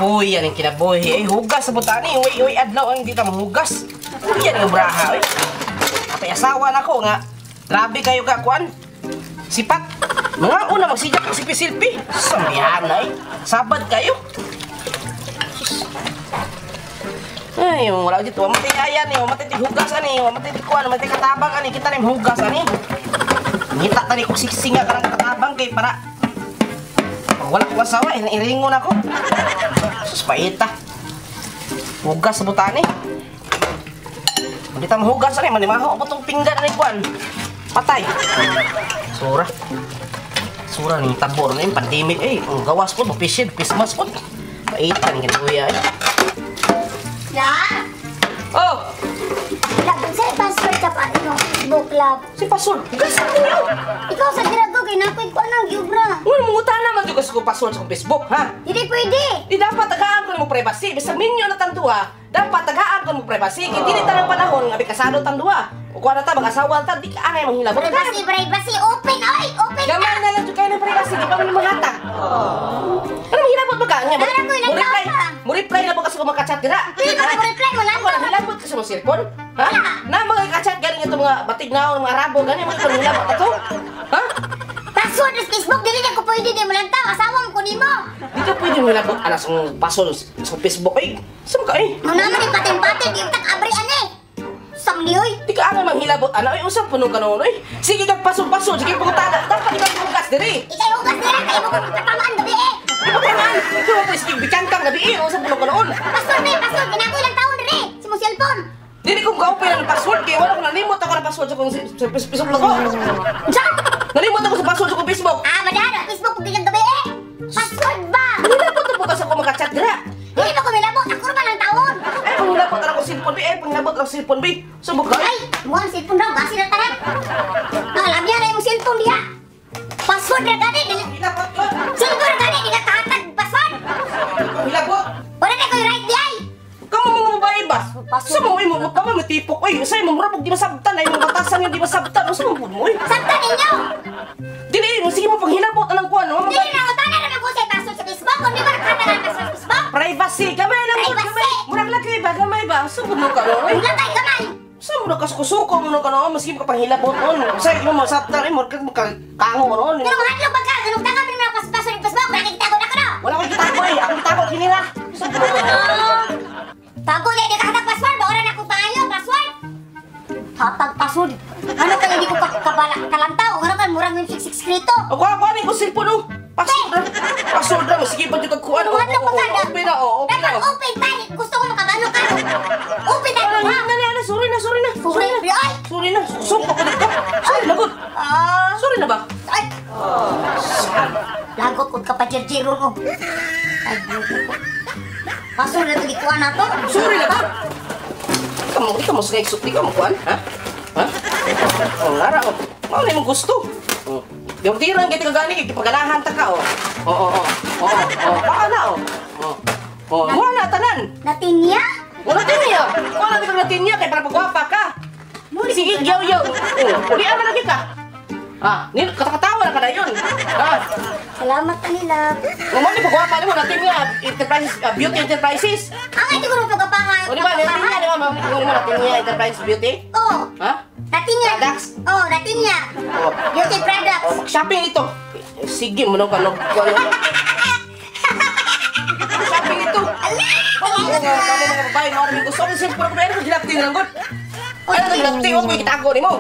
Puy, yan ang kinabuhi. Hugas sa butani. Uy, adlaw ang di ta mahugas. Yan yung braha. Apay asawa na ko nga. Grabe kayo ka, kuan. Sipat. Mga una magsijak ng silpi-silpi. Sambihan na Sabad kayo. Ay, wala dito. Matay ayan matay hugas ani. Matay kuan, matay katabang ani. Kita na hugas ani. Ngita tani ko siksinga ka ng katabang kay para wala ko asawa, iringon ako. Sus, paita. Hugas sa butani. Hindi tamo hugas ani, manimaho ako itong pinggan ni kuan. Patay. Sura. Sura ni tabor na yung pandemic ang gawas ko, mapisid, Christmas ko. Paita ni kuya Ya? Oh! Laban sa password ka pa ino Facebook Club. Si Pasol, gasan niyo. Ikaw sa tirago kay nakoy ko nang yubra. Uy, mungutan naman yung ko password sa Facebook, ha? Hindi pwede. Di dapat tagaan ko mo privacy. Bisag minyo na tandua, dapat tagaan ko mo privacy. Kaya di tanang panahon, nga kasado tandua. O kung ano ta, mag-asawa ta, di ka anay manghilabot. Privacy, open, oy, open. Gamay na lang kayo ng privacy, di ba mo mahatag? Ano manghilabot ba ka? Mo-reply na ba kasi kung makachat dira? Hindi ka mo-reply mo lang. Wala, hilabot ka sa mga cellphone? Ha? Na mga kachat galing ito mga batignaw, mga arabo, ganyan mga hilabot ito? Ha? Password sa Facebook, dili na ko pwede di mo lang tao. Asawa mo ko nimo. Di ka pwede hilabot alas ng password sa Facebook. Saan ka Mo naman yung pating-pating, di tak abri ani. Sam ni oy. Di ka anong manghilabot, ana. Usap punong ka noon, Sige kang pasod-pasod, sige puntada. Dapat ikaw hugas diri. Ikay hugas dira, kay mo kung tapamaan gabi Di ba naman? Ikaw ako bican kang gabi usap punong ka noon. Password ginakoy lang taon diri. Si mo cellphone. Dili ko ka-open ang password, kaya wala ko nalimot ako ng password sa Facebook ko. Nalimot ako sa password sa Facebook. Madara, Facebook kung ganyan gabi Password ba? Nilabot na bukas ako makachat dira. Hindi ba ko milabot? Ako naman ang taon. Panghilabot na ako cellphone, panghilabot na ako cellphone, Subok ka? Ay, mo ang cellphone daw, basi na tara. Alam niya na yung cellphone niya. Password na gani. Hilabot ko. Cellphone gani, di na tatag password. Hilabot. Wala na ko yung right di ay. Kamu mga babae ba? Sa mga mo ka mo tipok sa imong murag di masabtan ay mga batasan yung di masabtan sa mga mo Sabta ninyo. Dili mo sige mo panghilabot anang kuan no. Hindi na ako tanan naman ko sa password sa Facebook. Kung di ba nakatanan ka sa Facebook? Privacy gamay lang Privacy. murag lagay ba gamay ba sugod mo ka no. Wala tayo gamay. Sa murag kasuko mo no ka no maski ka panghilabot on. Sa imo masabtan ay murag kango no. Pero mahadlok ba ka? Ganun ka kami mga password sa Facebook. Nakikitago na ko no. Wala ko kita ko ako kita ko kinira. Tago na di ka hatag password. Oran ako tayo password. Hatag password. Ano kaya hindi ko kalantaw? Ano kan murang yung 66 krito? Ako ni ko cellphone no. Password na sige pa jud kuan. Mahadlok ba ka? Open na open na. Dapat open tayo. Gusto ko makabalo ka. Open tayo ha. Sorry na. Ay! Sorry na. Suko ko dito. Sorry na gud. Sorry na ba? Ay! Lagot kung kapajir-jiro ko. Ay, buko ko. Kaso na ito gikuha na to. Sorry na ba? Ikaw mo sa exot. Ikaw mo kuhan? Ha? Lara ko. Ano na yung gusto? Yung tirang kita kagani, ipaganahan ta ka, Baka na, Wala tanan. Natinya? Wala tinya. Wala kita natinya, kaya para pagwapa ka. Sige, yaw. Uli na lagi ka. Katakatawa na ka na yun. Salamat kanila. Umali pagwapa mo, natinya, beauty enterprises. Ang ito ko rin pagkapangan. O di ba, natinya enterprise beauty? Oo. Ha? Natinya. Products? Oo, natinya. Beauty products. Shopping ito. Sige mo nung kanong. Shopping ito. Kamu mga babae, maraming gusto ko siyempre pero gilapti na lang gud. Ano gilapti? Huwag mo ikitago ni mo.